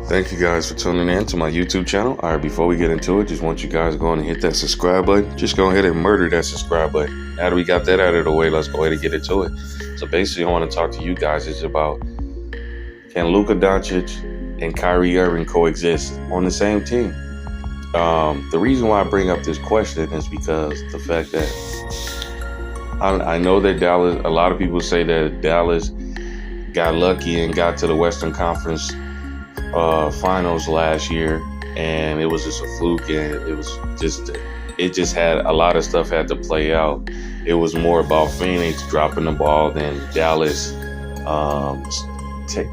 Thank you guys for tuning in to my YouTube channel. All right, before we get into it, just want you guys to go and hit that subscribe button. Just go ahead and murder that subscribe button. Now that we got that out of the way, let's go ahead and get into it. So basically, I want to talk to you guys is about, can Luka Dončić and Kyrie Irving coexist on the same team? The reason why I bring up this question is because the fact that I know that Dallas, a lot of people say that Dallas got lucky and got to the Western Conference finals last year, and it was just a fluke, and it just had a lot of stuff had to play out. It was more about Phoenix dropping the ball than Dallas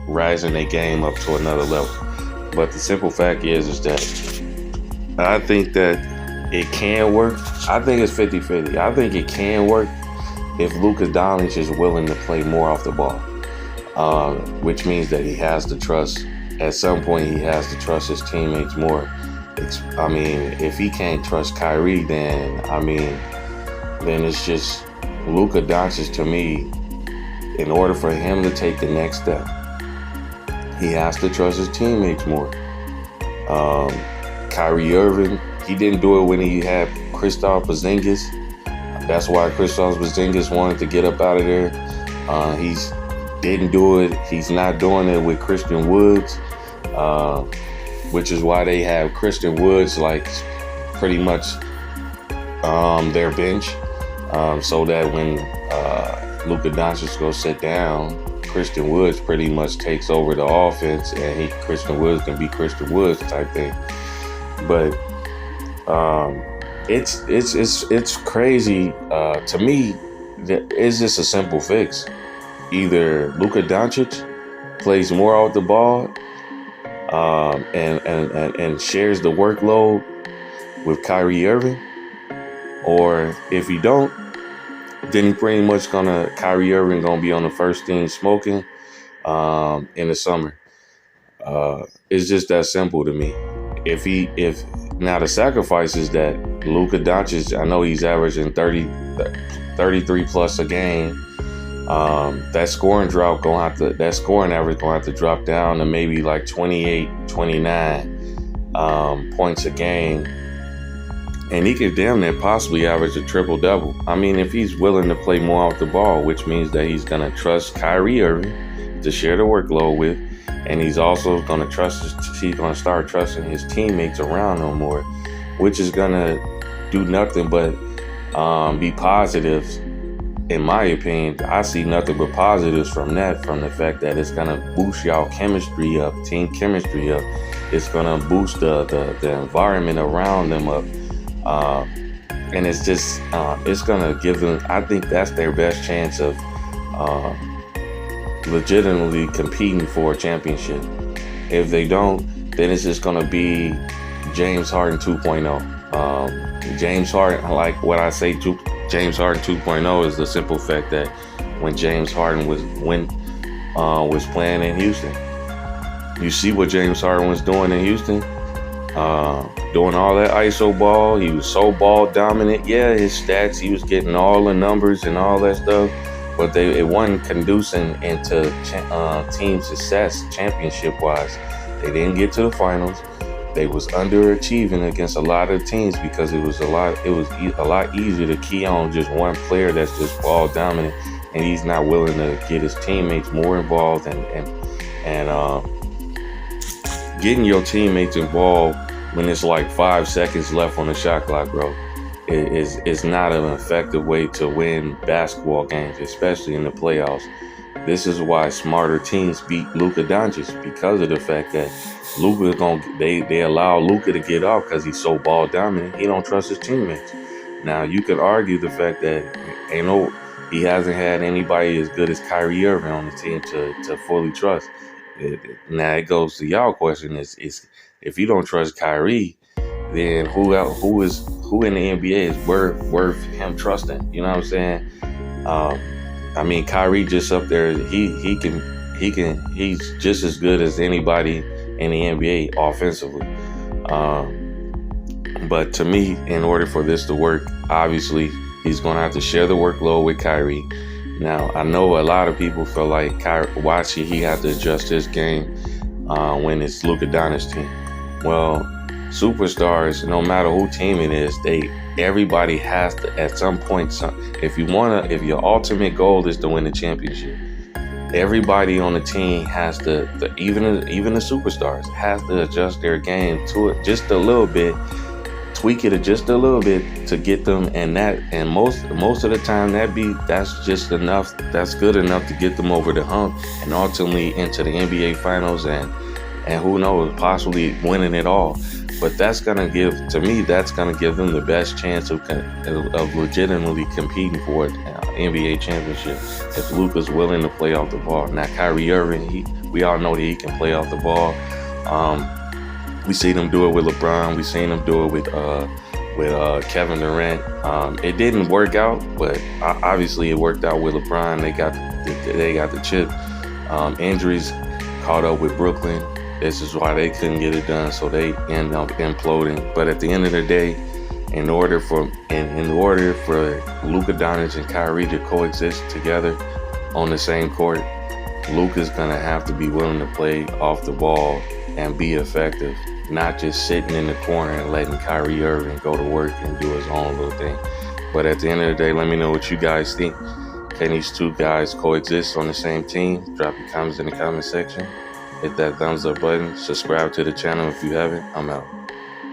rising their game up to another level. But the simple fact is that I think that it can work. I think it's 50-50. I think it can work if Luka Dončić is willing to play more off the ball, which means that he has to trust. At some point, he has to trust his teammates more. If he can't trust Kyrie, then it's just Luka Dončić. To me, in order for him to take the next step, he has to trust his teammates more. Kyrie Irving, he didn't do it when he had Kristaps Porzingis. That's why Kristaps Porzingis wanted to get up out of there. He's didn't do it. He's not doing it with Christian Woods, which is why they have Christian Woods like pretty much their bench, so that when Luka Dončić goes sit down, Christian Woods pretty much takes over the offense, and Christian Woods can be Christian Woods type thing. But it's crazy to me. It's just a simple fix. Either Luka Dončić plays more off the ball and shares the workload with Kyrie Irving, or if he don't, then he pretty much Kyrie Irving gonna be on the first team smoking in the summer. It's just that simple to me. If now the sacrifice is that Luka Dončić, I know he's averaging 33 plus a game. That scoring average gonna have to drop down to maybe like 28, 29 points a game, and he could damn near possibly average a triple double. If he's willing to play more off the ball, which means that he's gonna trust Kyrie Irving to share the workload with, and he's also gonna start trusting his teammates around him more, which is gonna do nothing but be positives. In my opinion, I see nothing but positives from that, from the fact that it's going to boost y'all chemistry up, team chemistry up. It's going to boost the environment around them up. And it's just, it's going to give them, I think that's their best chance of legitimately competing for a championship. If they don't, then it's just going to be James Harden 2.0. James Harden, like what I say, James Harden 2.0 is the simple fact that when James Harden was playing in Houston, you see what James Harden was doing in Houston, doing all that ISO ball. He was so ball dominant. Yeah, his stats, he was getting all the numbers and all that stuff, but it wasn't conducing into team success championship wise. They didn't get to the finals. They was underachieving against a lot of teams because it was a lot easier to key on just one player that's just ball dominant, and he's not willing to get his teammates more involved and getting your teammates involved when it's like 5 seconds left on the shot clock, bro. Is not an effective way to win basketball games, especially in the playoffs. This is why smarter teams beat Luka Dončić, because of the fact that they allow Luka to get off because he's so ball dominant. He don't trust his teammates. Now you could argue the fact that he hasn't had anybody as good as Kyrie Irving on the team to fully trust. Now it goes to y'all question is if you don't trust Kyrie, then who in the NBA is worth him trusting? You know what I'm saying? Kyrie just up there. He's just as good as anybody in the NBA offensively. But to me, in order for this to work, obviously he's going to have to share the workload with Kyrie. Now, I know a lot of people feel like why should he have to adjust his game when it's Luka Dončić team. Well, superstars, no matter who team it is, everybody has to at some point. If your ultimate goal is to win the championship, everybody on the team has to, even the superstars, has to adjust their game to it just a little bit, tweak it just a little bit to get them, and most of the time that's just enough. That's good enough to get them over the hump and ultimately into the NBA Finals and who knows, possibly winning it all. But that's gonna give them the best chance of legitimately competing for an NBA championship if Luka's willing to play off the ball. Now, Kyrie Irving, we all know that he can play off the ball. We seen him do it with LeBron. We seen him do it with Kevin Durant. It didn't work out, but obviously it worked out with LeBron. They got the chip. Injuries caught up with Brooklyn. This is why they couldn't get it done, so they end up imploding. But at the end of the day, in order for Luka Dončić and Kyrie to coexist together on the same court, Luka's gonna have to be willing to play off the ball and be effective, not just sitting in the corner and letting Kyrie Irving go to work and do his own little thing. But at the end of the day, let me know what you guys think. Can these two guys coexist on the same team? Drop your comments in the comment section. Hit that thumbs up button. Subscribe to the channel if you haven't. I'm out.